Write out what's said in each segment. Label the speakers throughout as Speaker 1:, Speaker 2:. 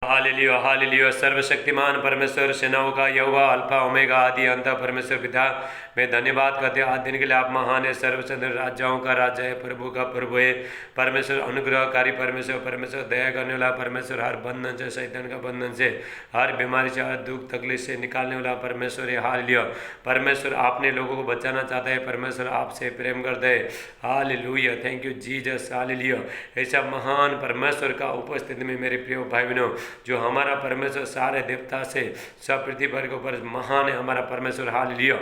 Speaker 1: Hallelujah hallelujah. सर्वशक्तिमान परमेश्वर, सेनाओं का यहोवा, अल्फा ओमेगा, आदि अंत परमेश्वर पिता, मैं धन्यवाद करते हैं आज दिन के लिए। आप महान है, सर्वचंद्र राजाओं का राजा है, प्रभु का प्रभु है परमेश्वर, अनुग्रहकारी परमेश्वर, परमेश्वर दया करने वाला परमेश्वर, हर बंधन से, शैतान का बंधन से, हर बीमारी से, हर दुख तकलीफ से निकालने वाला परमेश्वर है। हालेलुया। परमेश्वर आपने लोगों को बचाना चाहता है, परमेश्वर आपसे प्रेम करते हैं। Hallelujah, thank you Jesus. Hallelujah. ऐसा महान परमेश्वर का उपस्थिति में मेरे प्रिय भाई बहनों, जो हमारा परमेश्वर सारे देवता से, सब पृथ्वी भर के ऊपर महान है हमारा परमेश्वर। हालेलुया।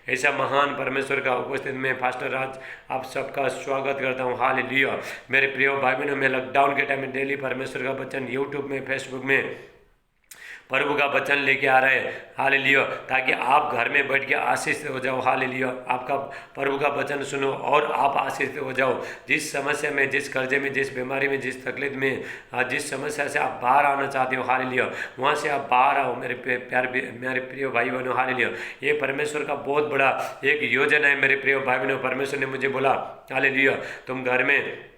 Speaker 1: ऐसा महान परमेश्वर का उपस्थिति में पास्टर राज आप सबका स्वागत करता हूँ। हालेलुया। मेरे प्रिय भाई बहनों, मैं लॉकडाउन के टाइम में डेली परमेश्वर का वचन यूट्यूब में, फेसबुक में प्रभु का वचन लेके आ रहे हैं। हालेलुया। ताकि आप घर में बैठ के आशीष हो जाओ। हालेलुया। आपका प्रभु का वचन सुनो और आप आशीष हो जाओ। जिस समस्या में, जिस कर्जे में, जिस बीमारी में, जिस तकलीफ में, जिस समस्या से आप बाहर आना चाहते हो, हालेलुया, वहाँ से आप बाहर आओ मेरे मेरे प्रिय भाई बहनों। हालेलुया। ये परमेश्वर का बहुत बड़ा एक योजना है मेरे प्रिय भाई बहनों। परमेश्वर ने मुझे बोला, हालेलुया, तुम घर में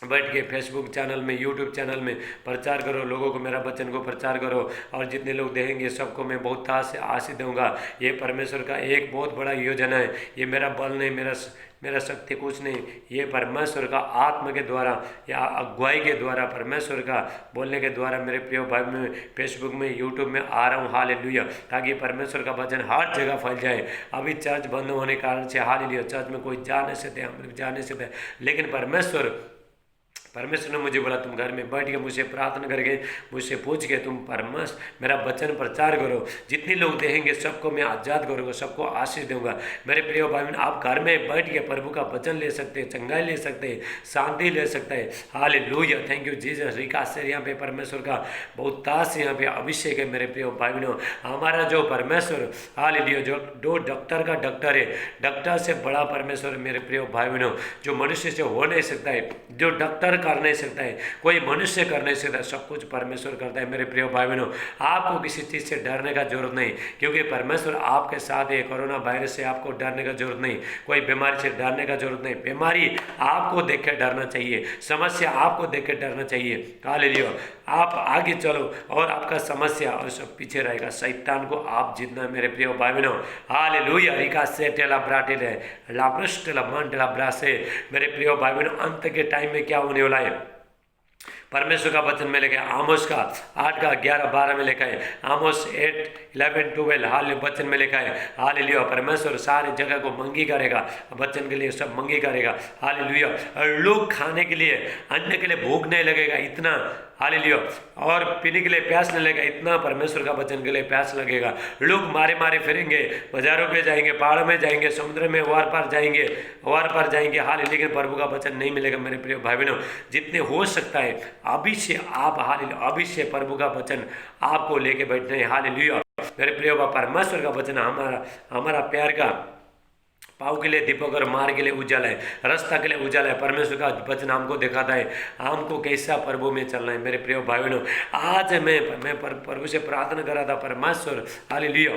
Speaker 1: बैठ के फेसबुक चैनल में, यूट्यूब चैनल में प्रचार करो, लोगों को मेरा वचन को प्रचार करो, और जितने लोग देखेंगे सबको मैं बहुत से आशीष दूंगा। ये परमेश्वर का एक बहुत बड़ा योजना है। ये मेरा बल नहीं, मेरा शक्ति कुछ नहीं, ये परमेश्वर का आत्मा के द्वारा या अगुवाई के द्वारा, परमेश्वर का बोलने के द्वारा मेरे प्रिय भाई में फेसबुक में, यूट्यूब में आ रहा हूँ। हालेलुया। ताकि परमेश्वर का वचन हर जगह फैल जाए। अभी चर्च बंद होने के कारण से, हालेलुया, चर्च में कोई जा नहीं सकते, हम लोग जा नहीं सकते, लेकिन परमेश्वर ने मुझे बोला, तुम घर में बैठ के मुझसे प्रार्थना करके, मुझसे पूछ के तुम मेरा वचन प्रचार करो। जितने लोग देखेंगे सबको मैं आज़ाद करूँगा, सबको आशीष दूंगा। मेरे प्रिय भाई बहन, आप घर में बैठ के प्रभु का वचन ले सकते हैं, चंगाई ले सकते हैं, शांति ले सकते हैं। Hallelujah, thank you Jesus. रिकास से यहाँ पे परमेश्वर का बहुत तास यहाँ पे अभिषेक है मेरे प्रिय भाई बहनों। हमारा जो परमेश्वर, हालेलुया, जो डॉक्टर का डॉक्टर है, डॉक्टर से बड़ा परमेश्वर मेरे प्रिय भाई बहनों, जो मनुष्य से हो नहीं सकता है, जो डॉक्टर कर नहीं सकता है, कोई मनुष्य कर नहीं सकता, सब कुछ परमेश्वर करता है मेरे प्रिय भाई बहनों। आपको किसी चीज़ से डरने का जरूरत नहीं, क्योंकि परमेश्वर आपके साथ है। कोरोना वायरस से आपको डरने का जरूरत नहीं, कोई बीमारी से डरने का जरूरत नहीं। बीमारी आपको देख के डरना चाहिए, समस्या आपको देख के डरना चाहिए। हालेलुया। आप आगे चलो और आपका समस्या और सब पीछे रहेगा। शैतान को आप जीतना मेरे प्रिय भाई बहनों। हालेलुया। रिका से टेला ब्राटेल है, लाब्रस्ट ला मन टेला ब्रासे। मेरे प्रिय भाई बहनों, अंत के टाइम में क्या होने वाला है, परमेश्वर का वचन में लिखा है, आमोस का 8 का 11 12 में लिखा है, आमोस 8 11 12 हाल वचन में लिखा है। हालेलुया। परमेश्वर सारी जगह को मंगी करेगा, वचन के लिए सब मंगी करेगा। हालेलुया। और लोग खाने के लिए, अन्न के लिए भूख नहीं लगेगा इतना, हालेलुया, और पीने के लिए प्यास नहीं लगेगा इतना, परमेश्वर का वचन के लिए प्यास लगेगा। लोग मारे मारे फिरेंगे, बाजारों पे जाएंगे, पहाड़ों में जाएंगे, समुद्र में वार पार जाएंगे, हाल, लेकिन प्रभु का वचन नहीं मिलेगा मेरे प्रिय भाई बहनों। जितने हो सकता है अभी से आप, हालेलुया, अभी से प्रभु का वचन आपको लेके बैठना है। हालेलुया। मेरे प्रिय परमेश्वर का वचन हमारा प्यार का पाँव के लिए दीपक और मार्ग के लिए उजाला है, रास्ता के लिए उजाला है। परमेश्वर का वचन हमको दिखाता है हमको कैसा प्रभु में चलना है मेरे प्रिय भाई बहनों। आज मैं प्रभु से प्रार्थना कर रहा था, परमेश्वर, हालेलुया,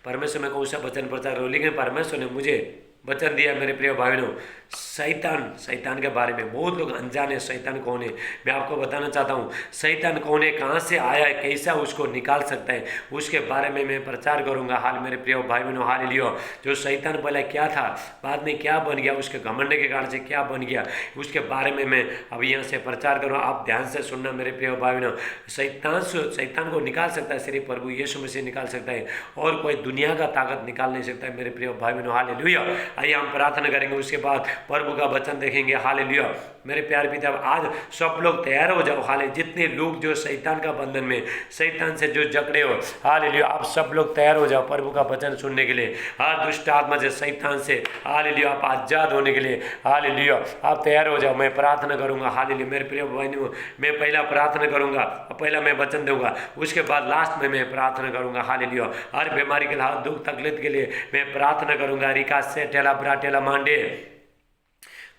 Speaker 1: परमेश्वर में कौन सा वचन प्रचार करूं, लेकिन परमेश्वर ने मुझे वचन दिया मेरे प्रिय भाई बहनों, शैतान के बारे में। बहुत लोग अनजान है शैतान कौन है। मैं आपको बताना चाहता हूँ शैतान कौन है, कहाँ से आया है, कैसा उसको निकाल सकता है, उसके बारे में मैं प्रचार करूँगा। हाल मेरे प्रिय भाई बहनों, हालेलुया। जो शैतान पहले क्या था, बाद में क्या बन गया, उसके घमंड के कारण से क्या बन गया, उसके बारे में मैं अभी यहाँ से प्रचार करूँ। आप ध्यान से सुनना मेरे प्रिय भाई बहनों। शैतान को निकाल सकता है सिर्फ प्रभु यीशु मसीह निकाल सकता है, और कोई दुनिया का ताकत निकाल नहीं सकता है मेरे प्रिय भाई बहनों। हालेलुया। आइए हम प्रार्थना करेंगे, उसके बाद प्रभु का वचन देखेंगे। हालेलुया। मेरे प्यार पिता, आज सब लोग तैयार हो जाओ। हाले जितने लोग जो शैतान का बंधन में, शैतान से जो जकड़े हो, हालेलुया, आप सब लोग तैयार हो जाओ प्रभु का वचन सुनने के लिए। हर दुष्ट आत्मा से, शैतान से, हालेलुया, आप आजाद होने के लिए, हालेलुया, आप तैयार हो जाओ। मैं प्रार्थना करूंगा। हालेलुया। मेरे प्रिय बहनों, मैं पहला प्रार्थना करूंगा, पहला मैं वचन दूंगा, उसके बाद लास्ट में मैं प्रार्थना करूंगा। हालेलुया। हर बीमारी के लिए, दुख तकलीफ के लिए मैं प्रार्थना करूंगा। रिका से टेला ब्रा टेला मांडे,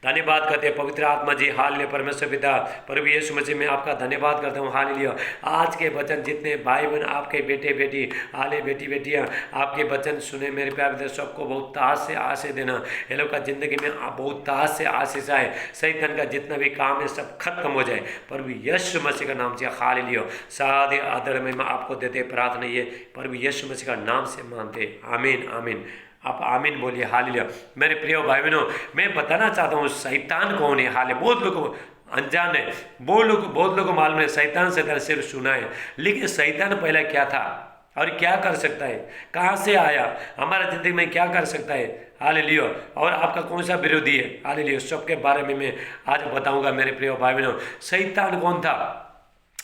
Speaker 1: धन्यवाद करते हैं पवित्र आत्मा जी। हालेलुया परमेश्वर पिता प्रभु यीशु मसीह में आपका धन्यवाद करता हूँ। हालेलुया आज के वचन जितने भाई बहन आपके बेटे बेटी हाले बेटी बेटियाँ आपके वचन सुने मेरे प्यारे पिता, सबको बहुत ताज से आशीष देना। ये लोग का जिंदगी में बहुत ताज से आशीष आए, शैतान का जितना भी काम है सब खत्म हो जाए प्रभु यीशु मसीह का नाम से। हालेलुया सादे आदर में आपको देते प्रार्थना ये प्रभु यीशु मसीह का नाम से मानते, आमीन आमीन। आप आमीन बोलिए। हालेलुया मेरे प्रिय भाई बहनों, मैं बताना चाहता हूँ शैतान कौन है। हाले बहुत लोगों को अनजान है, बहुत लोगों को मालूम है शैतान सिर्फ सुना है, लेकिन शैतान पहला क्या था और क्या कर सकता है, कहाँ से आया, हमारा जिंदगी में क्या कर सकता है। हालेलुया और आपका कौन सा विरोधी है। हालेलुया सबके बारे में मैं आज बताऊंगा मेरे प्रिय भाई बहनों। शैतान कौन था?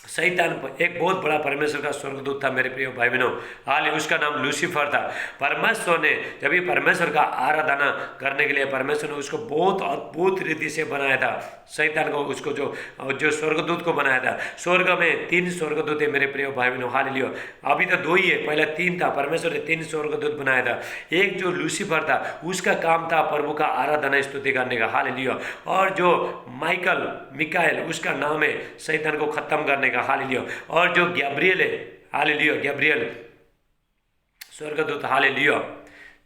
Speaker 1: शैतान एक बहुत बड़ा परमेश्वर का स्वर्गदूत था मेरे प्रिय भाई बहनों। हाल उसका नाम लूसीफर था। परमेश्वर ने जब भी परमेश्वर का आराधना करने के लिए परमेश्वर ने उसको बहुत अद्भुत रीति से बनाया था। शैतान को उसको जो स्वर्गदूत को बनाया था। स्वर्ग में 3 स्वर्गदूत है मेरे प्रिय भाई बहनों। हालेलुया अभी तो 2 ही है, पहले 3 था। परमेश्वर ने 3 स्वर्गदूत बनाया था। एक जो लूसीफर था उसका काम था प्रभु का आराधना स्तुति करने का। हालेलुया और जो मिकाएल उसका नाम है शैतान को खत्म करने का। हालेलुया और जो गैब्रियल है, हालेलुया गैब्रियल स्वर्गदूत, हालेलुया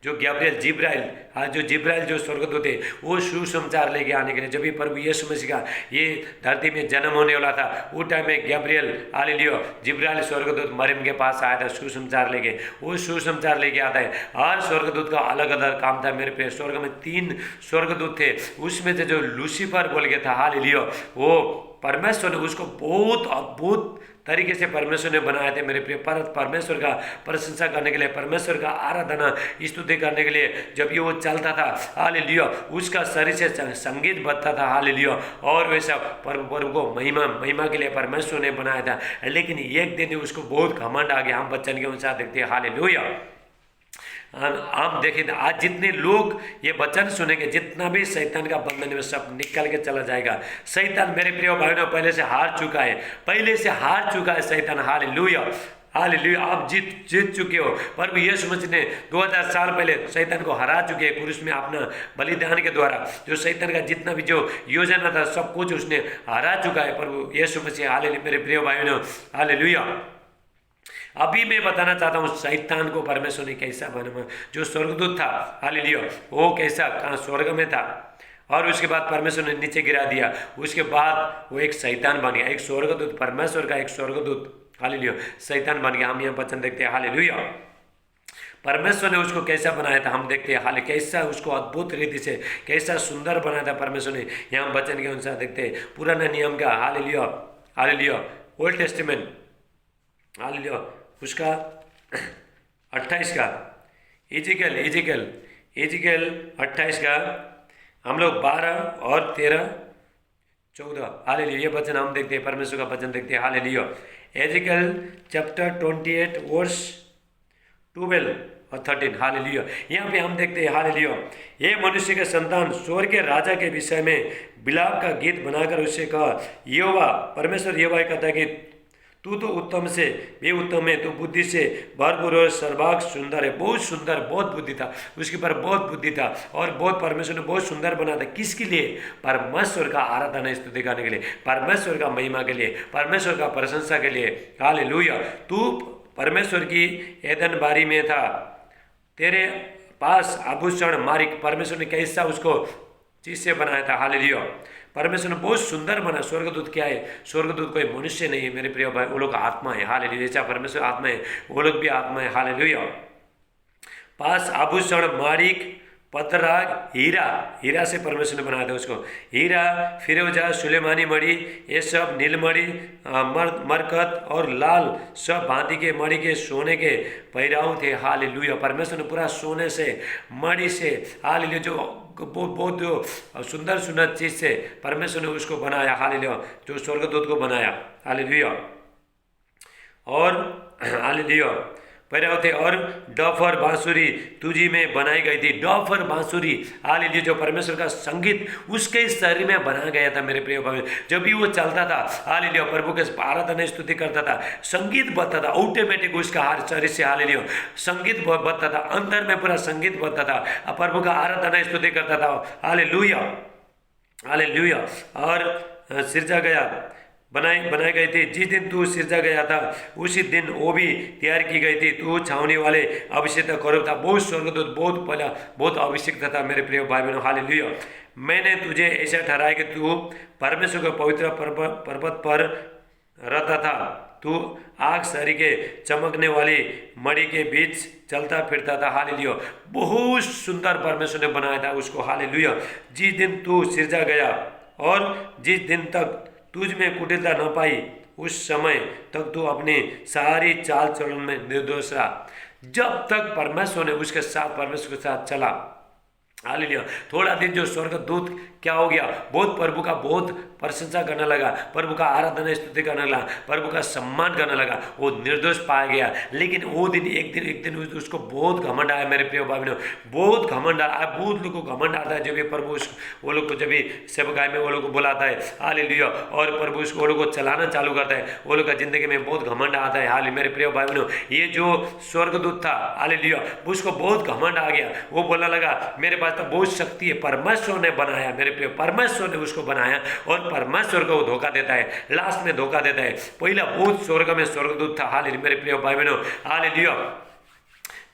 Speaker 1: जो गैब्रियल जिब्राइल जो स्वर्गदूत है वो सुसमाचार लेके आने के लिए जब भी प्रभु यीशु मसीह का ये धरती में जन्म होने वाला था उस टाइम में गैब्रियल हालेलुया जिब्राइल स्वर्गदूत मरियम के पास आया था सुसमाचार लेके। वो सुसमाचार लेके आता है। हर स्वर्गदूत का अलग अलग काम था मेरे पे। स्वर्ग में 3 स्वर्गदूत थे, उसमें से जो लूसीफर बोल के था हालेलुया वो परमेश्वर ने उसको बहुत अद्भुत तरीके से परमेश्वर ने बनाए थे मेरे प्रिय। परमेश्वर का प्रशंसा करने के लिए, परमेश्वर का आराधना स्तुति करने के लिए जब ये वो चलता था हालेलुया उसका शरीर से संगीत बजता था। हालेलुया और वैसा प्रभु को महिमा के लिए परमेश्वर ने बनाया था। लेकिन एक दिन उसको बहुत घमंड आ गया। हम बच्चन के अनुसार देखते हैं हालेलुया। आप देखें आज जितने लोग ये वचन सुनेंगे जितना भी शैतान का बंधन में सब निकल के चला जाएगा। शैतान मेरे प्रिय भाइयों पहले से हार चुका है शैतान। हालेलुया हालेलुया आप जीत चुके हो। प्रभु यीशु मसीह ने 2000 साल पहले शैतान को हरा चुके हैं क्रूस में अपना बलिदान के द्वारा। जो शैतान का जितना भी जो योजना था सब कुछ उसने हरा चुका है प्रभु यीशु मसीह। हालेलुया मेरे प्रिय भाइयों हालेलुया। अभी मैं बताना चाहता हूँ शैतान को परमेश्वर ने कैसा बना। जो स्वर्गदूत था हालेलुया वो कैसा कहाँ स्वर्ग में था और उसके बाद परमेश्वर ने नीचे गिरा दिया। उसके बाद वो एक शैतान बन गया, एक स्वर्गदूत परमेश्वर का एक स्वर्गदूत हालेलुया शैतान बन गया। हम यहाँ वचन देखते हैं हालेलुया परमेश्वर ने उसको कैसा बनाया था। हम देखते हैं हाल कैसा उसको अद्भुत रीति से कैसा सुंदर बनाया था परमेश्वर ने। यहाँ वचन के अनुसार देखते हैं पुराना नियम का hallelujah hallelujah old testament hallelujah उसका 28 का इजिकल 28 का हम लोग 12 और 13 14 हालेलुया ये वचन हम देखते हैं। परमेश्वर का वचन देखते हैं हालेलुया। इजिकल चैप्टर 28 वर्स 12 और 13 हालेलुया। यहाँ पे हम देखते हैं हालेलुया ये मनुष्य के संतान स्वर्ग के राजा के विषय में विलाप का गीत बनाकर उससे कहा यहोवा परमेश्वर यहोवा कहता है कि तू तो उत्तम से भी उत्तम है, तू बुद्धि से भरपूर और सर्वांग सुंदर है। बहुत सुंदर बहुत बुद्धि था उसके ऊपर, बहुत बुद्धि था और बहुत परमेश्वर ने बहुत सुंदर बना था। किसके लिए? परमेश्वर का आराधना स्तुति करने के लिए, परमेश्वर का महिमा के लिए, परमेश्वर का प्रशंसा के लिए। हालेलुया तू परमेश्वर की एदन बारी में था, तेरे पास आभूषण मारिक परमेश्वर ने कैसा उसको चीज से बनाया था। हालेलुया परमेश्वर ने बहुत सुंदर बना। स्वर्गदूत क्या है? स्वर्गदूत कोई मनुष्य नहीं है मेरे प्रिय भाई, वो लोग आत्मा है। हालेलुया जैसा परमेश्वर आत्मा है वो लोग भी आत्मा है। हालेलुया पास आभूषण मारिक पतराग हीरा से परमेश्वर ने बनाया था उसको। हीरा फिरोजा सुलेमानी मणि ये सब नीलमणि मरकत और लाल सब भांति के मणि के सोने के पहराव थे। हालेलुया परमेश्वर ने पूरा सोने से मणि से हालेलुया जो बहुत जो सुंदर चीज से परमेश्वर ने उसको बनाया। हालेलुया जो स्वर्गदूत को बनाया। हालेलुया और हालेलुया पहराव थे और डफर बांसुरी तुझी में बनाई गई थी। डफर बांसुरी हालेलुया जो परमेश्वर का संगीत उसके शरीर में बनाया गया था मेरे प्रिय भाई। जब भी वो चलता था हालेलुया प्रभु के आराधना स्तुति करता था, संगीत बजता था ऑटोमेटिक उसका हर शरीर से। हालेलुया संगीत बजता था, अंदर में पूरा संगीत बजता था, प्रभु का आराधना स्तुति करता था। Hallelujah hallelujah. और सिरजा गया, बनाए गए थे। जिस दिन तू सिरजा गया था उसी दिन वो भी तैयार की गई थी। तू छावनी वाले अभिषेक करो था। बहुत स्वर्गदूत बहुत पहला बहुत अभिषेक था मेरे प्रिय भाई बहनों। हालेलुया। मैंने तुझे ऐसा ठहराया कि तू परमेश्वर के पवित्र पर्वत पर रहता था। तू आग सरी के चमकने वाली मणि के बीच चलता फिरता था। हालेलुया। बहुत सुंदर परमेश्वर ने बनाया था उसको। हालेलुया। जिस दिन तू सिरजा गया और जिस दिन तक तुझ में कुटिलता न पाई उस समय तक तू अपनी सारी चाल चलन में निर्दोष रहा। जब तक परमेश्वर ने उसके साथ परमेश्वर के साथ चला। हालेलुया। थोड़ा दिन जो स्वर्गदूत क्या हो गया, बहुत प्रभु का बहुत प्रशंसा करने लगा, प्रभु का आराधना स्तुति करने लगा, प्रभु का सम्मान करने लगा, वो निर्दोष पाया गया। लेकिन वो दिन एक दिन उसको बहुत घमंड आया मेरे प्रिय भाई बहनों, बहुत घमंड आया। बहुत लोग को घमंड आता है जब ये प्रभु वो लोग को जब भी सेवकाई में वो लोग को बुलाता है। हालेलुया। और प्रभु उसको वो लोग को चलाना चालू करता है, वो लोग का जिंदगी में बहुत घमंड आता है। हाल मेरे प्रिय भाई बहनों, ये जो स्वर्गदूत था हालेलुया, उसको बहुत घमंड आ गया। वो बोलने लगा मेरे पास तो बहुत शक्ति है, परमेश्वर ने बनाया मेरे प्रिय, परमेश्वर ने उसको बनाया। और परमेश्वर को धोखा देता है, लास्ट में धोखा देता है। पहला बहुत स्वर्ग में स्वर्गदूत था। हालेलुया मेरे प्रिय भाई बहनों। हालेलुया।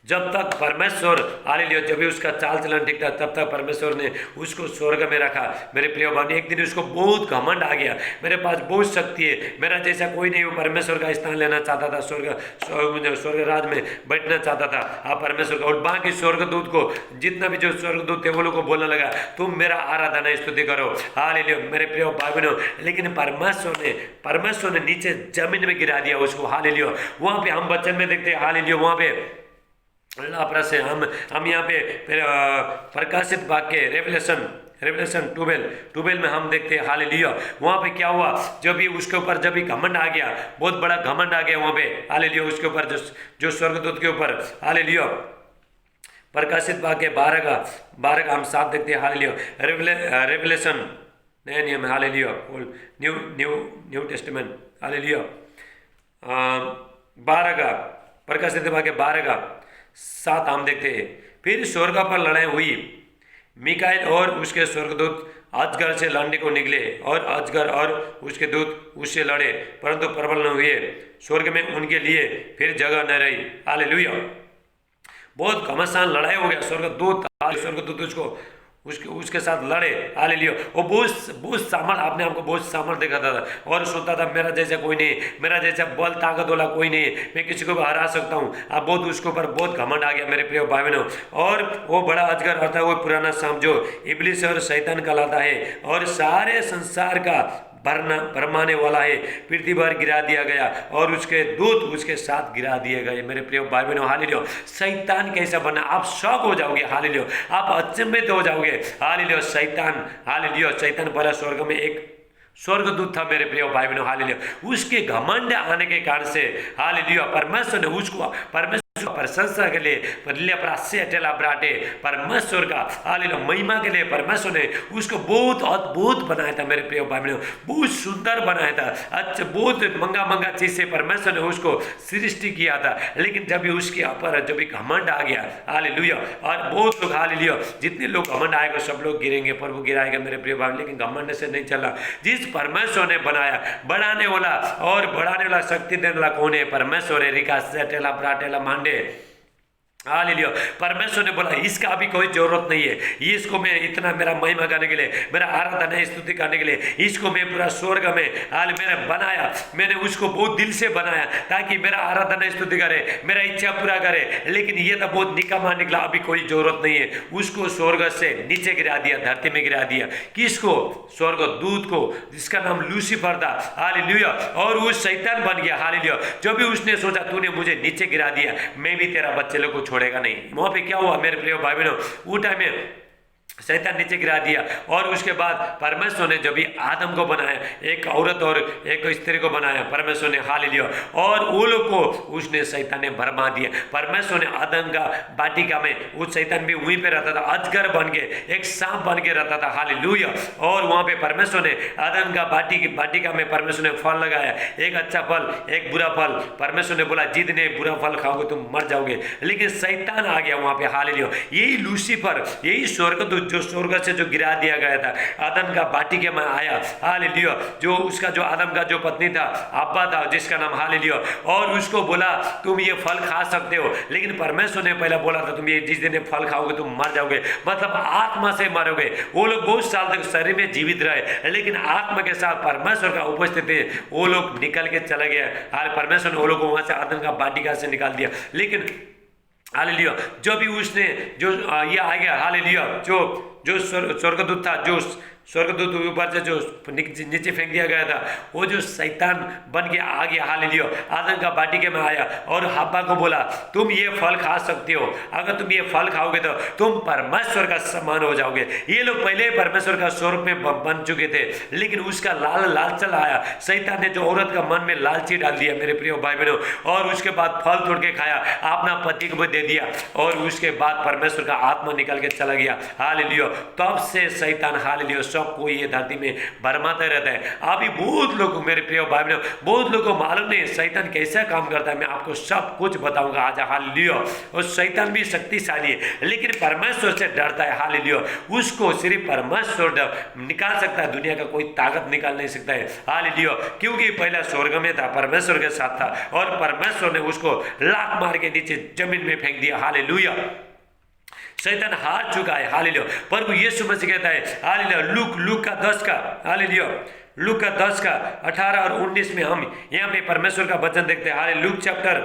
Speaker 1: जब तक परमेश्वर हालेलुया जब भी उसका चाल चलन ठीक था तब तक परमेश्वर ने उसको स्वर्ग में रखा मेरे प्रिय भाई। एक दिन उसको बहुत घमंड आ गया, मेरे पास बहुत शक्ति है, मेरा जैसा कोई नहीं। वो परमेश्वर का स्थान लेना चाहता था, स्वर्ग राज में बैठना चाहता था आप परमेश्वर का। और बाकी स्वर्गदूत को जितना भी जो स्वर्गदूत थे वो लोग को बोलने लगा तुम मेरा आराधना स्तुति करो। हालेलुया मेरे प्रिय भाई बहनों। लेकिन परमेश्वर ने नीचे जमीन में गिरा दिया उसको। हालेलुया। वहाँ पे हम वचन में देखते हैं हालेलुया, वहाँ पे अल्लाह पर से हम यहाँ पे प्रकाशित वाक्य रेवलेशन 12 में हम देखते हैं हालेलुया। वहाँ पे क्या हुआ, जब भी उसके ऊपर जब भी घमंड आ गया, बहुत बड़ा घमंड आ गया वहाँ पे हालेलुया उसके ऊपर, जो स्वर्गदूत के ऊपर। हालेलुया। प्रकाशित वाक्य 12 का हम साथ देखते हैं हालेलुया। रेवलेशन नया नियम हालेलुया, न्यू टेस्टामेंट हालेलुया। 12 का प्रकाशित वाक्य 12 का 7 हम देखते हैं। फिर स्वर्ग पर लड़ाई हुई, मिकाएल और उसके स्वर्गदूत अजगर से लड़ने को निकले और अजगर और उसके दूत उससे लड़े परंतु प्रबल न हुए। स्वर्ग में उनके लिए फिर जगह न रही। हालेलुया। बहुत घमासान लड़ाई हो गया। स्वर्गदूत उसके साथ लड़े। हालेलुया। वो बहुत सामर्थ, आपने हमको बहुत सामर्थ दिखाता था और सोचता था मेरा जैसा कोई नहीं, मेरा जैसा बल ताकत वाला कोई नहीं, मैं किसी को भी हरा सकता हूँ। अब बहुत उसके ऊपर बहुत घमंड आ गया मेरे प्रिय भाई बहनों। और वो बड़ा अजगर अर्थात वो पुराना शाम जो इब्लिस और शैतान कहलाता है और सारे संसार का भरमाने वाला है, पृथ्वी पर गिरा दिया गया और उसके दूत उसके साथ गिरा दिए गए मेरे प्रिय भाई बहनों। हालेलुया। शैतान कैसा बना, आप शौक हो जाओगे। हालेलुया। आप अचंभित हो जाओगे। हालेलुया। हालेलुया शैतान पहला स्वर्ग में एक स्वर्गदूत था मेरे प्रिय भाई बहनों। हालेलुया। उसके घमंड आने के कारण से हालेलुया परमेश्वर ने उसको प्रशंसा के लिए परमेश्वर का हालेलुया महिमा के लिए परमेश्वर ने उसको बहुत अद्भुत बनाया था मेरे प्रिय भाई बहनों, बहुत सुंदर बनाया था। अच्छा बहुत महंगा चीज से परमेश्वर ने उसको सृष्टि किया था। लेकिन जब भी उसके ऊपर जब भी घमंड आ गया हालेलुया, और बहुत लोग हालेलुया जितने लोग घमंड आएगा सब लोग गिरेंगे, प्रभु गिराएगा मेरे प्रिय भाई। लेकिन घमंड से नहीं चला। जिस परमेश्वर ने बनाया बढ़ाने वाला और बढ़ाने वाला शक्ति देने वाला कौन है? परमेश्वर है। रिका सेटेला ब्राटेला मांडे हालेलुया। परमेश्वर ने बोला इसका अभी कोई जरूरत नहीं है, इसको मैं इतना मेरा महिमा करने के लिए, मेरा आराधना स्तुति करने के लिए इसको मैं पूरा स्वर्ग में मैंने बनाया। मैंने उसको बहुत दिल से बनाया ताकि मेरा आराधना स्तुति करे, मेरा इच्छा पूरा करे। लेकिन ये तो बहुत निकम्मा निकला, अभी कोई जरूरत नहीं है। उसको स्वर्ग से नीचे गिरा दिया, धरती में गिरा दिया। किसको? स्वर्गदूत को, जिसका नाम लूसीफर था। हालेलुया। और वो शैतान बन गया। हालेलुया। जो भी उसने सोचा तूने मुझे नीचे गिरा दिया, मैं भी तेरा बच्चे लोग को छोड़ेगा नहीं। वहां पे क्या हुआ मेरे प्रिय भाई बहनों, वो टाइम में शैतान नीचे गिरा दिया। और उसके बाद परमेश्वर ने जब भी आदम को बनाया, एक औरत और एक स्त्री को बनाया परमेश्वर ने हालेलुया, और वो लोग को उसने शैतान ने भरमा दिया। परमेश्वर ने आदम का वाटिका में, वो शैतान भी वहीं पे रहता था, अजगर बन के, एक सांप बन के रहता था। हालेलुया। और वहां पे परमेश्वर ने आदम का वाटिका में परमेश्वर ने फल लगाया, एक अच्छा फल एक बुरा फल। परमेश्वर ने बोला जितने बुरा फल खाओगे तुम मर जाओगे। लेकिन शैतान आ गया वहां पे। हालेलुया। यही लूसीफर, यही स्वर्गदूत जो स्वर्ग से जो गिरा दिया गया था, आदम का बाटिके में आया, हालेलुया, जो उसका जो आदम का जो पत्नी था, अब्बा था, जिसका नाम हालेलुया, और उसको बोला तुम ये फल खा सकते हो, लेकिन परमेश्वर ने पहले बोला था तुम ये जिस दिन फल खाओगे तुम मर जाओगे, मतलब आत्मा से मरोगे। वो लोग बहुत साल तक शरीर में जीवित रहे, लेकिन आत्मा के साथ परमेश्वर का उपस्थित थे, वो लोग निकल के चले गए। परमेश्वर ने वो लोग को वहां से आदम का बाटिका से निकाल दिया। लेकिन हालेलुया, जो भी उसने जो ये आ गया, हालेलुया, जो स्वर्गदूत था, जो स्वर्गदूत ऊपर से जो नीचे फेंक दिया गया था, वो जो शैतान बन के आ गया, हालेलुया, आदम का बाटिके में आया और हव्वा को बोला तुम ये फल खा सकते हो, अगर तुम ये फल खाओगे तो तुम परमेश्वर का समान हो जाओगे। ये लोग पहले परमेश्वर का स्वरूप में बन चुके थे, लेकिन उसका लालचल आया, शैतान ने जो औरत का मन में लालची डाल दिया मेरे प्रिय भाई बहनों, और उसके बाद फल तोड़ के खाया, अपना पति को भी दे दिया, और उसके बाद परमेश्वर का आत्मा निकल के चला गया। हालेलुया, तब से शैतान, हालेलुया, सबको ये धरती में भरमाता रहता है। अभी बहुत लोग, मेरे प्रिय भाई बहनों, बहुत लोगों को मालूम नहीं शैतान कैसा काम करता है। मैं आपको सब कुछ बताऊंगा आज, हालेलुया। और शैतान भी शक्तिशाली है, लेकिन परमेश्वर से डरता है, हालेलुया। उसको सिर्फ परमेश्वर निकाल सकता है, दुनिया का कोई ताकत निकाल नहीं सकता है, हालेलुया, क्योंकि पहला स्वर्ग में था, परमेश्वर के साथ था, और परमेश्वर ने उसको लात मार के नीचे जमीन में फेंक दिया, हालेलुया। शैतान हार चुका है, हालेलुया। प्रभु यीशु मसीह कहता है, हालेलुया, लूक का 10 का, हालेलुया, लूक का 10 का 18 और 19 में हम यहाँ पे परमेश्वर का वचन देखते हैं। हालेलुया, लूक चैप्टर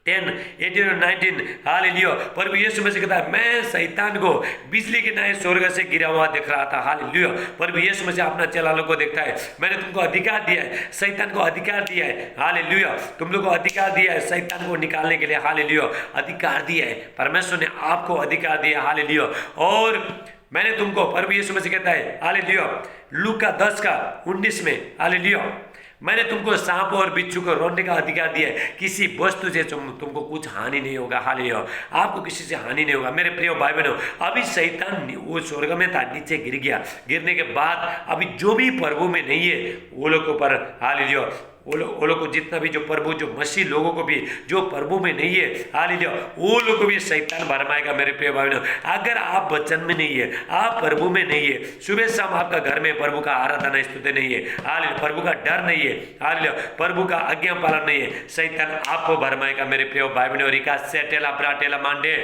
Speaker 1: 10, 18 और 19, हालेलुया। प्रभु यीशु मसीह कहता है मैं शैतान को बिजली के नए स्वर्ग से गिरा हुआ दिख रहा था, हालेलुया। प्रभु यीशु मसीह अपना चेला लोग को देखता है, मैंने तुमको अधिकार दिया है, शैतान को अधिकार दिया है, हालेलुया, तुम लोग को अधिकार दिया है शैतान को निकालने के लिए, हालेलुया, अधिकार दिया है, परमेश्वर ने आपको अधिकार दिया, हालेलुया। और मैंने तुमको, प्रभु यीशु मसीह कहता है, हालेलुया, लूक का 10 का 19 में, हालेलुया, मैंने तुमको सांप और बिच्छू को रोकने का अधिकार दिया है, किसी वस्तु से तुमको कुछ हानि नहीं होगा, हालेलुया, आपको किसी से हानि नहीं होगा। मेरे प्रिय भाई बहनों, अभी शैतान वो स्वर्ग में था, नीचे गिर गया, गिरने के बाद अभी जो भी प्रभु में नहीं है वो लोग को पर, हालेलुया, वो लोग को जितना भी जो प्रभु, जो मसीह लोगों को भी जो प्रभु में नहीं है, हालेलुया, वो लोग को भी शैतान भरमाएगा। मेरे प्रिय भाई बहनों, अगर आप वचन में नहीं है, आप प्रभु में नहीं है, सुबह शाम आपका घर में प्रभु का आराधना स्तुति नहीं है, हालेलुया, प्रभु का डर नहीं है, हालेलुया, प्रभु का आज्ञा पालन नहीं है, शैतान आपको भरमाएगा। मेरे प्रिय भाई बहनों, रिका सेटेला ब्राटेला मांडे,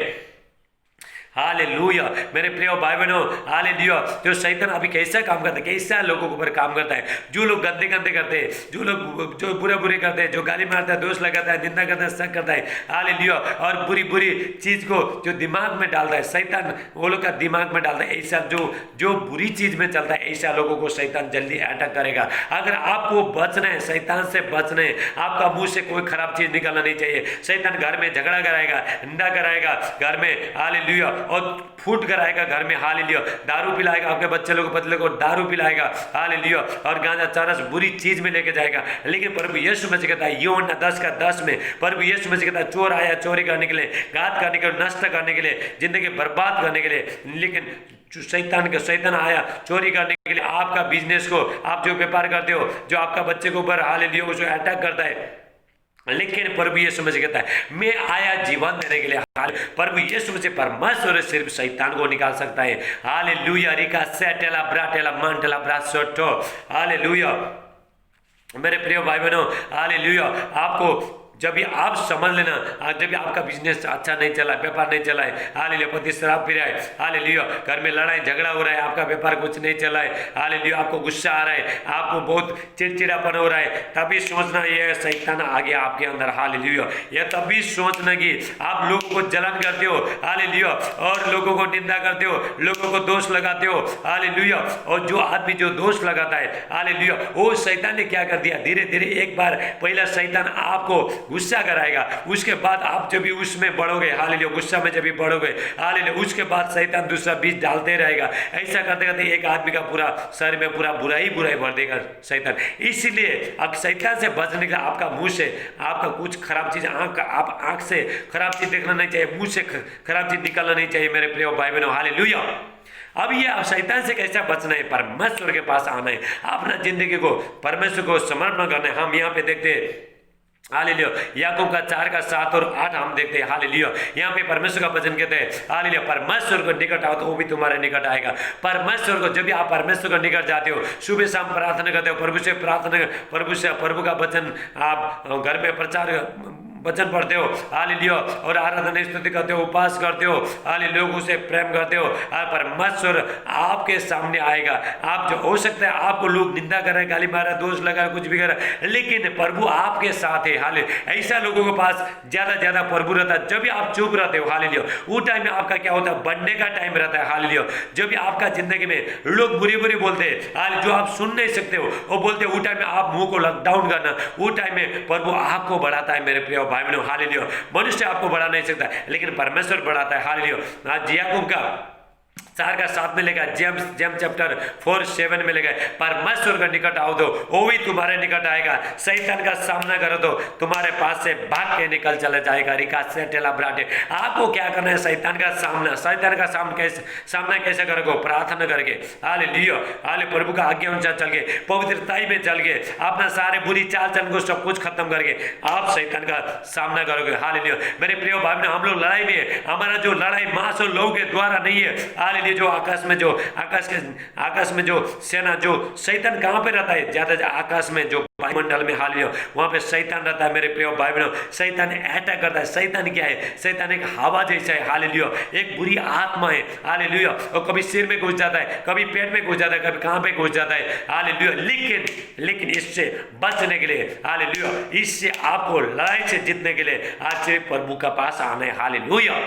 Speaker 1: हालेलुया, मेरे प्रिय भाई बहनों, हालेलुया। जो शैतान अभी कैसा काम करता है, कैसा लोगों के ऊपर काम करता है, जो लोग गंदे करते हैं, जो लोग जो बुरे करते हैं, जो गाली मारता है, दोष लगाता है, निंदा करता है, शक करता है, हालेलुया, और बुरी चीज को जो दिमाग में डालता है, शैतान वो लोग का दिमाग में डालता है, ऐसा जो बुरी चीज में चलता है, ऐसा लोगों को शैतान जल्दी अटैक करेगा। अगर आपको बचना है, शैतान से बचना है, आपका मुंह से कोई खराब चीज निकलना नहीं चाहिए। शैतान घर में झगड़ा कराएगा, निंदा कराएगा घर में, हालेलुया, और फूट कराएगा घर में, हालेलुया, दारू पिलाएगा, आपके बच्चे लोग बदले को दारू पिलाएगा, हालेलुया, और गांजा चरस बुरी चीज में लेके जाएगा। लेकिन प्रभु यीशु मसीह कहता है, यूहन्ना 10 का 10 में प्रभु यीशु मसीह कहता है, चोर आया चोरी करने के लिए, घात करने के लिए, नष्ट करने के लिए, जिंदगी बर्बाद करने के लिए, लेकिन शैतान आया चोरी करने के लिए, आपका बिजनेस को, आप जो व्यापार करते हो, जो आपका बच्चे के ऊपर, हालेलुया, उसको अटैक करता है। लेकिन प्रभु यीशु मसीह कहता है मैं आया जीवन देने के लिए। प्रभु यीशु मसीह परमेश्वर सिर्फ शैतान को निकाल सकता है, हालेलुया, रिका सेटेला ब्राटेला मांटेला ब्रासोटो, हालेलुया। मेरे प्रिय भाई बहनों, हालेलुया, आपको जब भी आप समझ लेना, जब भी आपका बिजनेस अच्छा नहीं चला, व्यापार नहीं चला है, हालेलुया, पति शराब पी रहा है, हालेलुया, घर में लड़ाई झगड़ा हो रहा है, आपका व्यापार कुछ नहीं चला है, हालेलुया, आपको गुस्सा आ रहा है, आपको बहुत चिड़चिड़ापन हो रहा है, तभी सोचना ये शैतान आ गया आपके अंदर, हालेलुया। यह तभी सोचना कि आप लोगों को जलन करते हो, हालेलुया, और लोगों को निंदा करते हो, लोगों को दोष लगाते हो, हालेलुया, और जो आदमी जो दोष लगाता है, हालेलुया, वो शैतान ने क्या कर दिया, धीरे धीरे एक बार पहला शैतान आपको गुस्सा कराएगा, उसके बाद आप जब भी उसमें बढ़ोगे, हालेलुया, गुस्सा में जब भी बढ़ोगे, हालेलुया, उसके बाद शैतान दूसरा बीज डालते रहेगा। ऐसा करते करते एक आदमी का पूरा शरीर में पूरा बुराई भर देगा शैतान। इसलिए अब शैतान से बचने का आपका मुंह से आपका कुछ खराब चीज, आंख से खराब चीज देखना नहीं चाहिए, मुंह से खराब चीज निकलना नहीं चाहिए। मेरे प्रिय भाई बहनों, हालेलुया। अब ये आप शैतान से कैसे बचना है, परमेश्वर के पास आना है, अपना जिंदगी को परमेश्वर को समर्पण करना है। हम यहाँ पे देखते हैं हालेलुया। याकूब का 4 का 7 और 8 हम देखते हैं। हालेलुया। यहाँ पे परमेश्वर का वचन कहते हैं हालेलुया, परमेश्वर को निकट आओ तो वो भी तुम्हारे निकट आएगा। परमेश्वर को, जब भी आप परमेश्वर को निकट जाते हो, सुबह शाम प्रार्थना करते हो, प्रभु से प्रार्थना, प्रभु का वचन आप घर में प्रचार वचन पढ़ते हो, हालेलुया, और आराधना स्तुति करते हो, उपवास करते हो, हालेलुया, लोगों से प्रेम करते हो, परमेश्वर आपके सामने आएगा। आप जो हो सकता है आपको लोग निंदा कर रहे हैं, गाली मारा, दोष लगा, कुछ भी कर रहा है, लेकिन प्रभु आपके साथ है। हालेलुया। ऐसा लोगों के पास ज्यादा प्रभु रहता है। जब भी आप चुप रहते हो, हालेलुया, वो टाइम में आपका क्या होता है, बढ़ने का टाइम रहता है। हालेलुया। जब भी आपका जिंदगी में लोग बुरी बोलते हैं, जो आप सुन नहीं सकते हो, वो बोलते हैं, वो टाइम में आप मुंह को लॉकडाउन करना, वो टाइम में प्रभु आपको बढ़ाता है मेरे प्रिय भाई बहनों। हालेलुया। मनुष्य आपको बढ़ा नहीं सकता, लेकिन परमेश्वर बढ़ाता है। हालेलुया। आज याकूब का 4 का 7 में लेगा, जेम्स चैप्टर 4:7 में लेगा, परमेश्वर का निकट आओ तो वो भी तुम्हारे निकट आएगा। शैतान का सामना करो तो तुम्हारे पास से भाग के निकल चला जाएगा। रिका से टेला ब्राटे। आपको क्या करना है, शैतान का सामना कैसे करोगे, प्रार्थना करके, हालेलुया, हाले प्रभु का आज्ञा अनुसार चल के, पवित्रताई में चल के, अपना सारे बुरी चाल चलन को सब कुछ खत्म करके आप शैतान का सामना करोगे। हालेलुया। मेरे प्रिय भाई बहन, हम लोग लड़ाई में, हमारा जो लड़ाई मांस और लोगों के द्वारा नहीं है। हालेलुया। जो आकाश में जो सेना, जो शैतान कहाँ पे रहता है, ज्यादा आकाश में, जो वायुमंडल में, हालेलुया, वहां पे शैतान रहता है। मेरे प्रिय भाई बहनों, शैतान अटैक करता है। शैतान क्या है, शैतान एक हवा जैसा है। हालेलुया। एक बुरी आत्मा है। हालेलुया। और कभी सिर में घुस जाता है, कभी पेट में घुस जाता है, कभी कहाँ पे घुस जाता है। हालेलुया। लेकिन इससे बचने के लिए, हालेलुया, इससे आपको लड़ाई से जीतने के लिए आज से प्रभु का पास आना है। हालेलुया।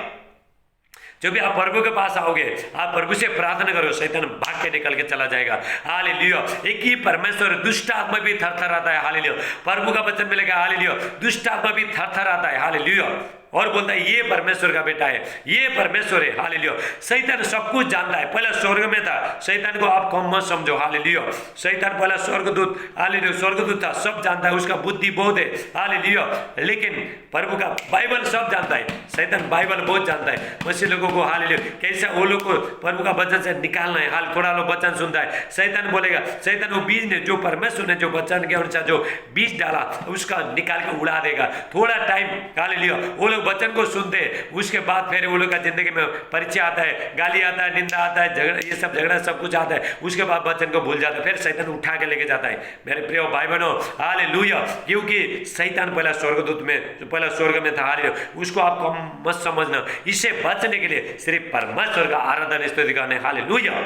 Speaker 1: जब भी आप प्रभु के पास आओगे, आप प्रभु से प्रार्थना करो, शैतान भाग के निकल के चला जाएगा। हालेलुया। एक ही परमेश्वर, दुष्ट आत्मा भी थरथराता है। हालेलुया। प्रभु का वचन मिलेगा, हालेलुया, दुष्ट आत्मा भी थरथराता है। हालेलुया। और बोलता है ये परमेश्वर का बेटा है, ये परमेश्वर है। हालेलुया। शैतान सब कुछ जानता है। पहले स्वर्ग में था, शैतान को आप कम मत समझो। हालेलुया। शैतान पहला स्वर्गदूत, हालेलुया, स्वर्गदूत था, सब जानता है, उसका बुद्धि बहुत है। हालेलुया। लेकिन प्रभु का बाइबल सब जानता है। शैतान बाइबल बहुत जानता है। मसीह लोगों को, हालेलुया, कैसा वो लोग को प्रभु का वचन से निकालना है। हाल थोड़ा लोग वचन सुनता है, शैतान बोलेगा, शैतान वो बीज ने, जो परमेश्वर ने जो वचन के अनुसार जो बीज डाला, उसका निकाल के उड़ा देगा। थोड़ा टाइम, हालेलुया, वो लोग वचन को सुनते, उसके बाद फिर वो लोग का जिंदगी में परिचय आता है, गाली आता है, निंदा आता है, झगड़ा, ये सब झगड़ा सब कुछ आता है। उसके बाद वचन को भूल जाता है, फिर शैतान उठा के लेके जाता है। मेरे प्रिय भाई बहनों, हालेलुया, क्योंकि शैतान पहला स्वर्गदूत में, पहला स्वर्ग में था। हालेलुया। उसको आप कम मत समझना। इससे बचने के लिए सिर्फ परमेश्वर का आराधना स्तुति करना है। हालेलुया।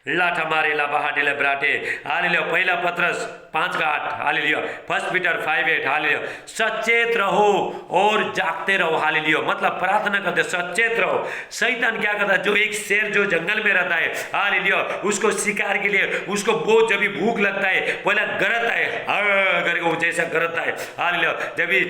Speaker 1: लाठा मारे ला बहाडेले ब्राटे। हालेलुया। पहला पत्रस 5 का 8। हालेलुया। 1 पीटर 5:8। हालेलुया। सचेत रहो और जागते रहो। हालेलुया। मतलब प्रार्थना करते, सचेत रहो। शैतान क्या करता है, जो एक शेर जो जंगल में रहता है, हालेलुया, उसको शिकार के लिए, उसको बहुत जब भी भूख लगता है, पहले गरजता है, करके वो जैसा गरजता है। हालेलुया। जब भी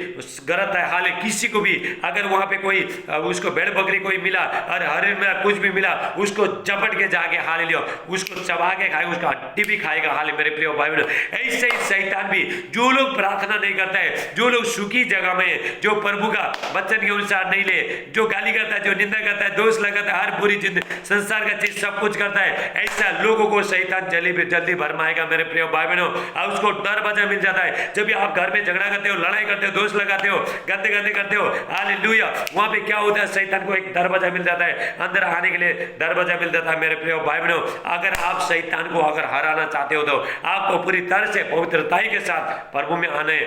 Speaker 1: गरजता है, हाले किसी को भी अगर वहां पे कोई उसको भेड़ बकरी कोई मिला और हरिण मिला, कुछ भी मिला, उसको झपट के जाके, हालेलुया, उसको चबा के खाए, उसका हड्डी भी खाएगा। हाले मेरे प्रिय भाई बहनों, ऐसे ही शैतान भी, जो लोग प्रार्थना नहीं करता है, जो लोग सुखी जगह में, जो प्रभु का वचन के अनुसार नहीं ले, जो गाली करता है, जो निंदा करता है, दोष लगाता है, हर बुरी संसार का चीज सब कुछ करता है, ऐसा लोगों को शैतान जल्दी भरमाएगा। मेरे प्रिय भाई बहनों, और उसको दरवाजा मिल जाता है। जब भी आप घर में झगड़ा करते हो, लड़ाई करते हो, दोष लगाते हो, गंदे करते हो, हालेलुया, वहां पे क्या होता है, शैतान को एक दरवाजा मिल जाता है, अंदर आने के लिए दरवाजा मिल जाता है। मेरे प्रिय भाई बहनों, अगर आप शैतान को अगर हराना चाहते हो तो आपको पूरी तरह से पवित्रताई के साथ प्रभु में आने।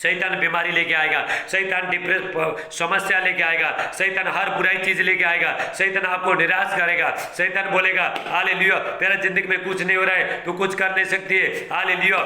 Speaker 1: शैतान बीमारी लेके आएगा, शैतान डिप्रेस समस्या लेके आएगा, शैतान हर बुराई चीज लेके आएगा, शैतान आपको निराश करेगा। शैतान बोलेगा, हालेलुया, तेरा जिंदगी में कुछ नहीं हो रहा है, तू कुछ कर नहीं सकती है। हालेलुया,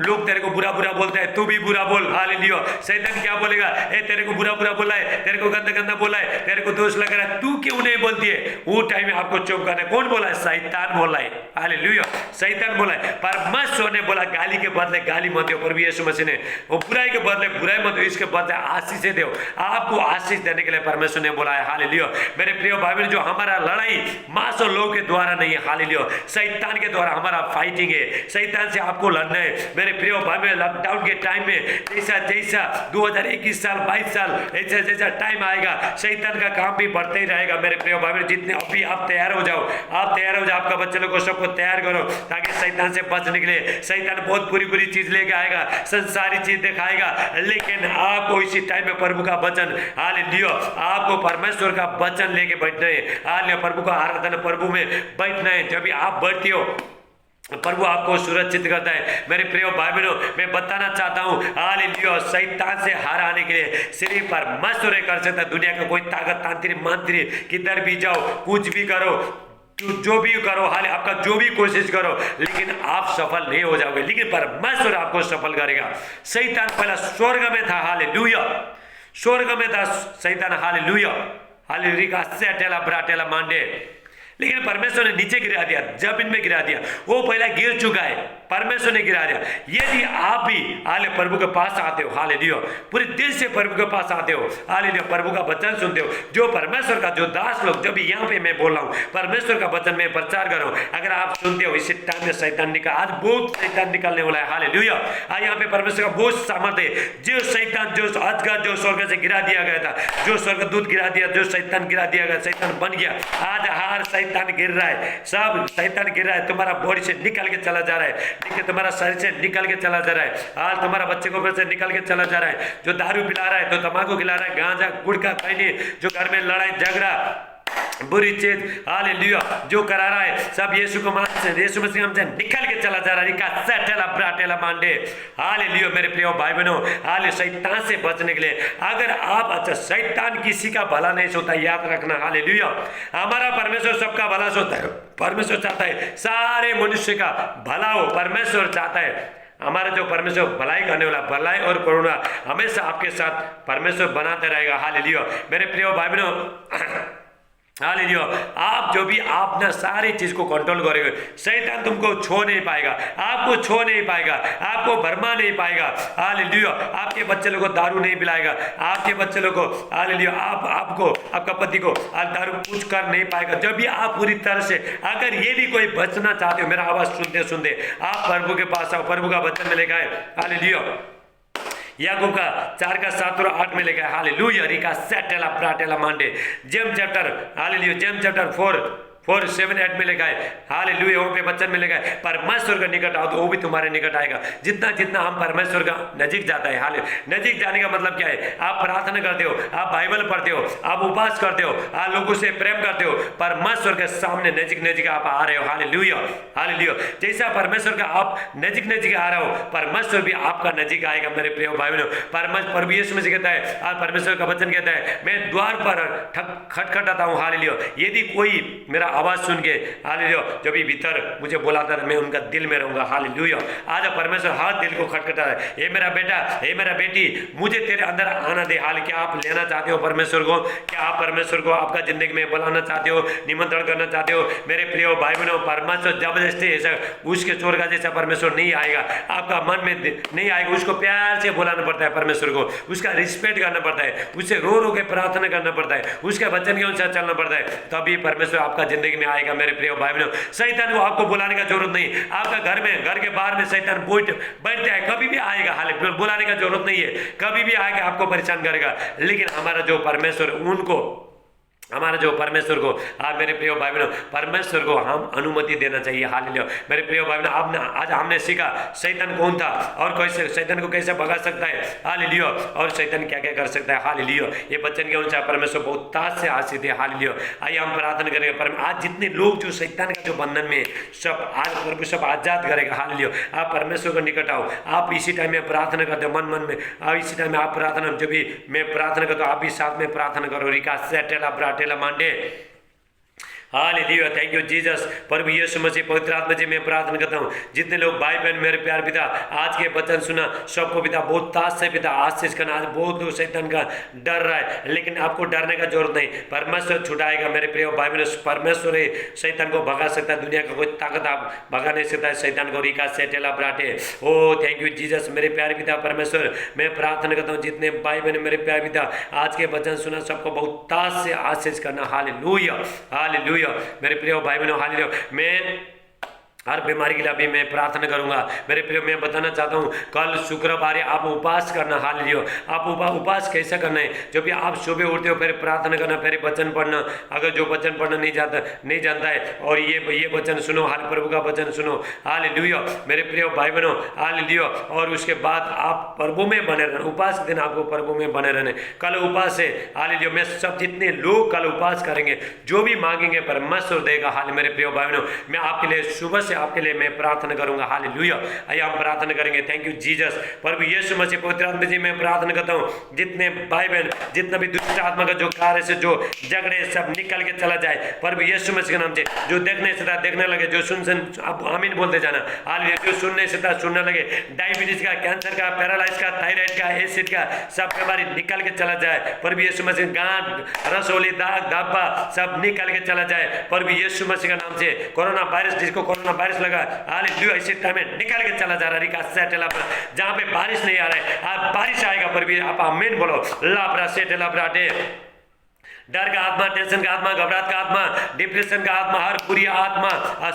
Speaker 1: लोग तेरे को बुरा बोलते हैं, तू भी बुरा बोल। हालेलुया। शैतान क्या बोलेगा, ए तेरे को बुरा बोला है, तेरे को गंदा बोला है, तेरे को दोष लग रहा है, तू क्यों नहीं बोलती है। वो टाइम में आपको चुप करना है। कौन बोला है? शैतान बोला है। हालेलुया। शैतान बोला है। परमेश्वर ने बोला, गाली के बदले गाली मत दो। प्रभु यीशु मसीह ने वो बुराई के बदले बुराई मत दो, इसके बदले आशीष दो। आपको आशीष देने के लिए परमेश्वर ने बोला है। हालेलुया। मेरे प्रिय भाई बहन, जो हमारा लड़ाई मांस और लोग के द्वारा नहीं है, हालेलुया, शैतान के द्वारा हमारा फाइटिंग है। शैतान से आपको लड़ना है। मेरे प्रिय भाई बहन, लॉकडाउन के टाइम में जैसा 2021 साल 22 साल जैसा टाइम आएगा, शैतान का काम भी बढ़ते ही रहेगा। मेरे प्रिय भाई बहन, जितने अभी आप तैयार हो जाओ, आपका बच्चों को सबको तैयार करो, ताकि शैतान से बचने के लिए। शैतान बहुत बुरी चीज लेके आएगा, संसारी चीज दिखाएगा, आएगा, लेकिन आपको इसी टाइम में प्रभु का वचन हालेलुया, आपको परमेश्वर का वचन लेके बैठना है। हालेलुया, प्रभु का आराधना, प्रभु में बैठना है। जब भी आप बैठते हो प्रभु आपको सुरक्षित करता है। मेरे प्रिय भाई बहनों, मैं बताना चाहता हूँ हालेलुया, शैतान से हार आने के लिए सिर्फ परमेश्वर ही कर सकता है। दुनिया का कोई ताकत, तांत्रिक, मंत्री, किधर भी जाओ, कुछ भी करो, जो भी करो, हाले आपका जो भी कोशिश करो, लेकिन आप सफल नहीं हो जाओगे, लेकिन परमेश्वर आपको सफल करेगा। शैतान पहला स्वर्ग में था, हालेलुया, स्वर्ग में था शैतान, हालेलुया, हालेलुया, सेटेला ब्राटेला मांडे, लेकिन परमेश्वर ने नीचे गिरा दिया, जमीन में गिरा दिया। वो पहला गिर चुका है, परमेश्वर ने गिरा दिया। यदि आप भी हाले प्रभु के पास आते हो, हालेलुया, पूरे दिल से प्रभु के पास आते हो, हालेलुया, प्रभु का वचन सुनते हो, जो परमेश्वर का, जो दास लोग, जब भी यहाँ पे मैं बोल रहा हूँ परमेश्वर का वचन में प्रचार कर रहा हूँ, अगर आप सुनते हो इसी टाइम में शैतान निकल, आज बहुत शैतान निकलने वाला है, हालेलुया। आज यहाँ पे परमेश्वर का बहुत सामर्थ्य है। जो शैतान, जो अजगर, जो स्वर्ग से गिरा दिया गया था, जो स्वर्गदूत गिरा दिया, जो शैतान गिरा दिया गया, शैतान बन गया, आज हर शैतान गिर रहा है, सब शैतान गिर रहा है। तुम्हारा बॉडी से निकल के चला जा रहा है, देखिए तुम्हारा शरीर से निकल के चला जा रहा है, आज तुम्हारा बच्चे को से निकल के चला जा रहा है। जो दारू पिला रहा है, तो तंबाकू खिला रहा है, गांजा, गुटखा, खैनी, जो घर में लड़ाई झगड़ा, बुरी चीज, हालेलुया, जो करा रहा है, सब यीशु को यीशु मसीह हमसे निकल के चला जा रहा है। का सेटेला ब्राटेला मांडे, हालेलुया। मेरे प्रिय भाई बहनों, हाले शैतान से बचने के लिए, अगर आप, अच्छा, शैतान किसी का भला नहीं सोता, याद रखना, हालेलुया। हमारा परमेश्वर सबका भला सोता है। परमेश्वर चाहता है सारे मनुष्य का भला हो, परमेश्वर चाहता है। हमारा जो परमेश्वर भलाई करने वाला, भलाई और करुणा हमेशा आपके साथ परमेश्वर बनाते रहेगा, हालेलुया। मेरे प्रिय भाई बहनों, हालेलुया, आप जो भी आप ना सारी चीज को कंट्रोल करेंगे, शैतान तुमको छो नहीं पाएगा, आपको छो नहीं पाएगा, आपको भरमा नहीं पाएगा, हालेलुया। आपके बच्चे लोग को दारू नहीं पिलाएगा, आपके बच्चे लोग को, हालेलुया, आपको, आपका पति को दारू कुछ कर नहीं पाएगा। जब भी आप पूरी तरह से, अगर ये भी कोई बचना चाहते हो, मेरा आवाज सुनते सुनते आप प्रभु के पास आओ, प्रभु का वचन में लिखा है, हालेलुया, याकूब का 4:7 और 8 में लिखा है, हालेलुया, रिका सेटेला प्राटेला मांडे, James chapter, hallelujah, James chapter 4:7-8 में लिखा है, हालेलुया, वहाँ पे वचन में लिखा है, परमेश्वर का निकट आओ तो वो भी तुम्हारे निकट आएगा। जितना जितना हम परमेश्वर का नजीक जाता है, हाले नजीक जाने का मतलब क्या है? आप प्रार्थना करते हो, आप बाइबल पढ़ते हो, आप उपवास करते हो, आप लोगों से प्रेम करते हो, परमेश्वर के सामने नजीक नजीक आप आ रहे हो, हालेलुया, हालेलुया। जैसा परमेश्वर का आप नजीक नजीक आ रहे हो, परमेश्वर भी आपका नजीक आएगा। मेरे प्रिय भाई बहनों, परमेश्वर यीशु मसीह कहता है, आज परमेश्वर का वचन कहता है, मैं द्वार पर खटखटाता हूँ, हालेलुया, यदि कोई मेरा आवाज सुन के, हालेलुया, जब भी भीतर मुझे बुलाता है, मैं उनका दिल में रहूंगा, हालेलुया। आज परमेश्वर हर दिल को खटखटा है, ये मेरा बेटा, ये मेरा बेटी, मुझे तेरे अंदर आना दे। हाल क्या आप लेना चाहते हो परमेश्वर को? क्या आप परमेश्वर को आपका जिंदगी में बुलाना चाहते हो, निमंत्रण करना चाहते हो? मेरे प्रिय भाई बहनों, परमेश्वर जबरदस्ती ऐसा उसके चोर का जैसा परमेश्वर नहीं आएगा, आपका मन में नहीं आएगा। उसको प्यार से बुलाना पड़ता है परमेश्वर को, उसका रिस्पेक्ट करना पड़ता है, उससे रो रो के प्रार्थना करना पड़ता है, उसके वचन के अनुसार चलना पड़ता है, तभी परमेश्वर आपका जिंदगी में आएगा। मेरे प्रिय भाई बहनों, शैतान को आपको बुलाने का जरूरत नहीं, आपका घर में, घर के बाहर में शैतान बैठ जाए, कभी भी आएगा, हालेलुया, बुलाने का जरूरत नहीं है, कभी भी आएगा, आपको परेशान करेगा। लेकिन हमारा जो परमेश्वर, उनको, हमारा जो परमेश्वर को, आप मेरे प्रिय भाई बहनों, परमेश्वर को हम अनुमति देना चाहिए, हालेलुया। मेरे प्रिय भाई बहनों, आपने आज हमने सीखा शैतान कौन था और कैसे शैतान को कैसे भगा सकता है, हालेलुया, और शैतान क्या क्या कर सकता है, हालेलुया। ये वचन के अनुसार परमेश्वर बहुत ताज से आशीष है, हालेलुया। आइए हम प्रार्थना करेंगे। आज जितने लोग जो शैतान का जो बंधन में, सब आज प्रभु सब आजाद करेगा, हालेलुया। आप परमेश्वर को निकट आओ, आप इसी टाइम में प्रार्थना करते हो मन मन में, और इसी टाइम में आप प्रार्थना, जब भी मैं प्रार्थना करता हूँ आप भी साथ में प्रार्थना करो, रिका सेटेला ब्राटेला मांडे, हालेलुया, थैंक यू जीसस। प्रभु यीशु मसीह पवित्र आत्मा जी, मैं प्रार्थना करता हूँ जितने लोग भाई बहन मेरे प्यार पिता आज के वचन सुना, सबको पिता बहुत ताज से पिता आशीष करना। आज बहुत लोग शैतान का डर रहा है, लेकिन आपको डरने का जरूरत नहीं, परमेश्वर छुड़ाएगा। मेरे प्रिय भाई बहन, परमेश्वर ही शैतान को भगा सकता है, दुनिया का कोई ताकत आप भगा नहीं सकता है शैतान को, रिका सेटेला ब्राटे। ओ थैंक यू जीसस। मेरे प्यार पिता परमेश्वर, मैं प्रार्थना करता हूँ जितने भाई बहन मेरे प्यार पिता आज के वचन सुना, सबको बहुत ताज से आशीष करना, हालेलुया, हालेलुया। मेरे प्रिय भाई बहनों, हालेलुया। मैं हर बीमारी के लिए अभी मैं प्रार्थना करूंगा। मेरे प्रिय, मैं बताना चाहता हूँ कल शुक्रवार है, आप उपवास करना। हालेलुया। आप उपवास कैसे करना है? जब भी आप सुबह उठते हो फिर प्रार्थना करना, फिर वचन पढ़ना। अगर जो वचन पढ़ना नहीं जानता है, और ये वचन सुनो, हाल प्रभु का वचन सुनो। हालेलुया मेरे प्रिय भाई बहनों, हालेलुया। और उसके बाद आप प्रभु में बने रहना। उपवास के दिन आपको प्रभु में बने रहने। कल उपवास है, हालेलुया। मैं सब जितने लोग कल उपवास करेंगे, जो भी मांगेंगे परमेश्वर देगा। हाल मेरे प्रिय भाई बहनों, मैं आपके लिए सुबह से आपके लिए मैं प्रार्थना करूंगा। हालेलुया। आइए हम प्रार्थना करेंगे। Thank you Jesus. प्रभु यीशु मसीह पवित्र आत्मा जी, मैं प्रार्थना करता हूँ जितने भाई बहन, जितना भी दुष्ट आत्मा का जो कार्य से जो झगड़े सब निकल के चला जाए प्रभु यीशु मसीह के नाम से। जो देखने से था देखने लगे, जो सुन आप आमीन बोलते जाना। हालेलुया। जो सुनने से था सुनने लगे, डायबिटीज का, कैंसर का, पैरालाइज का, थायराइड का, एसिड का सब बीमारी निकल के चला जाए प्रभु यीशु मसीह। गांठ, रसोली, दाग, धब्बा सब निकल के चला जाए प्रभु यीशु मसीह के नाम से। कोरोना वायरस, जिसको कोरोना वायरस लगा, हालेलुया, इसी टाइम में निकल के चला जा रहा है। जहां पे बारिश नहीं आ रहा है, आज बारिश आएगा प्रभु। आप आमीन बोलो। लापरा सेट लापराटे, डर का आत्मा, टेंशन का आत्मा, घबराहट का आत्मा, डिप्रेशन का आत्मा, हर बुरी आत्मा,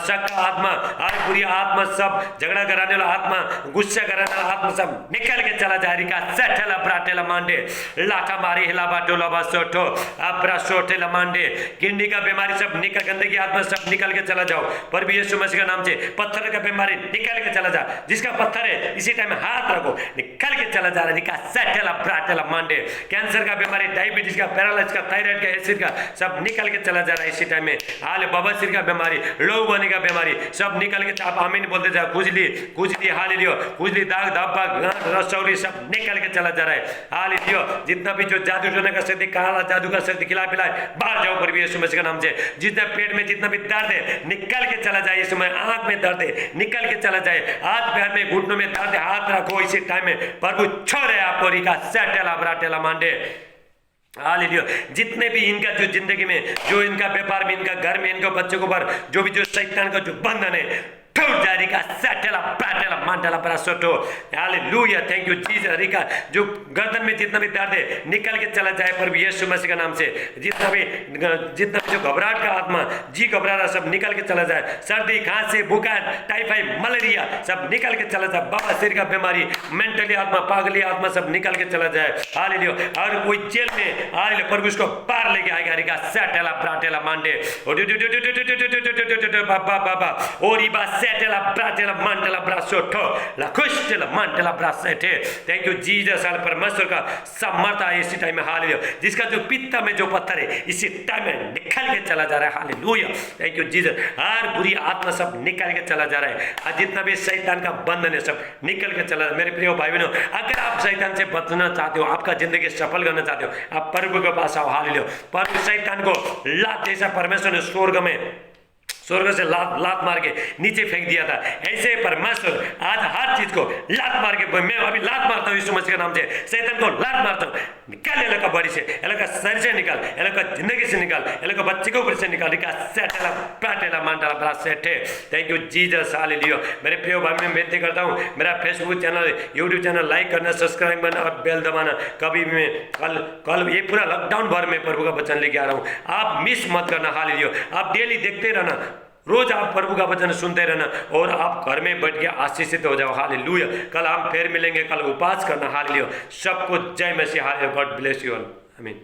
Speaker 1: शक का आत्मा, हर बुरी आत्मा, सब झगड़ा कराने वाला आत्मा, गुस्सा कराने वाला आत्मा सब निकल के चला जाए। रिका सेठला प्राटेला मांडे, लाठा मारी हिला बाटोला बासोठो, अपरा सोटेला मांडे, किडनी का बीमारी सब निकल, गंदगी आत्मा सब निकल के चला जाओ प्रभु यीशु मसीह के नाम से। पत्थर का बीमारी निकल के चला जा, जिसका पत्थर है इसी टाइम हाथ रखो, निकल के चला जा रहा है। रिका सेठला प्राटेला मांडे, कैंसर का बीमारी, डायबिटीज का, पैरालाइज का, थायराइड का, एसिड का सब निकल के चला जा रहा है इसी टाइम में। हाल बवासीर का बीमारी, लो बने का बीमारी सब निकल के, आप आमीन बोलते जा। खुजली हालेलुया, खुजली, दाग, धब्बा, गांठ, रसौली सब निकल के चला जा रहा है। हालेलुया। जितना भी जो जादू टोना का शक्ति, काला जादू का शक्ति, खिला पिलाए बाहर जाओ प्रभु यीशु मसीह के नाम से। जितना पेट में जितना भी दर्द है निकल के चला जाए इस समय। आंख में दर्द है निकल के चला जाए, हाथ पैर में घुटनों में दर्द है, हाथ रखो इसी टाइम में प्रभु छोड़े आपको। रिका सेटेला ब्राटेला मांडे, हालेलुया। जितने भी इनका जो जिंदगी में, जो इनका व्यापार में, इनका घर में, इनका बच्चों के ऊपर जो भी जो शैतान का जो बंधन है टूट जाए। रिका सेटेला प्राटेला मांटेला ब्रासोटो, हालेलुया। Thank you Jesus. रिका जो गर्दन में जितना भी दर्द है निकल के चला जाए प्रभु यीशु मसीह के नाम से। जितना भी जो घबराहट का आत्मा, जी घबरा रहा सब निकल के चला जाए। सर्दी, खांसी, बुखार, टाइफाइड, मलेरिया सब निकल के चला जाए। बवासीर का बीमारी, मेंटली आत्मा, पागली आत्मा सब निकल के चला जाए। हालेलुया। और कोई जेल में, हालेलुया, प्रभु उसको पार लेके आएगा। रिका सेटेला प्राटेला मांडे, बाबा बाबा और सेटेला ब्राटेला मांटेला ब्रासोटो, ला कुस्टेला मांटेला ब्रासेटे। Thank you Jesus. परमेश्वर का सामर्थ्य है इसी टाइम में। हालेलुया। जिसका जो पित्ता में जो पत्थर है इसी टाइम में निकल के चला जा रहा है। हालेलुया। Thank you Jesus. हर बुरी आत्मा सब निकल के चला जा रहा है। आज जितना भी शैतान का बंधन है सब निकल के चला। मेरे प्रिय भाई बहनों, अगर आप शैतान से बचना चाहते हो, आपका जिंदगी सफल करना चाहते हो, आप प्रभु के पास आओ। हालेलुया। प्रभु शैतान को लात जैसा परमेश्वर ने स्वर्ग से लात मार के नीचे फेंक दिया था, ऐसे परमेश्वर आज हर चीज को लात मार के, मैं अभी लात मारता हूँ यीशु मसीह के नाम से। शैतान को लात मारता हूँ, निकाल ये लोग का बॉडी से, ये लोग का शरीर से निकाल, ये लोग का जिंदगी से निकाल, ये लोग का बच्चे के ऊपर से निकाल। सेटेला प्राटेला मांटाला ब्रा सेटे। Thank you Jesus. हालेलुया। मेरे प्रिय भाई, मैं विनती करता हूँ मेरा Facebook channel, YouTube channel like करना, सब्सक्राइब करना और बेल दबाना। कभी भी मैं कल ये पूरा लॉकडाउन भर में प्रभु का वचन लेके आ रहा हूँ, आप मिस मत करना। हालेलुया। आप डेली देखते रहना, रोज आप प्रभु का वचन सुनते रहना और आप घर में बैठ के आशीषित हो जाओ। हालेलुया। कल हम फिर मिलेंगे, कल उपवास करना। हालेलुया। सबको जय मसीह। Hallelujah. God bless you all. आमीन।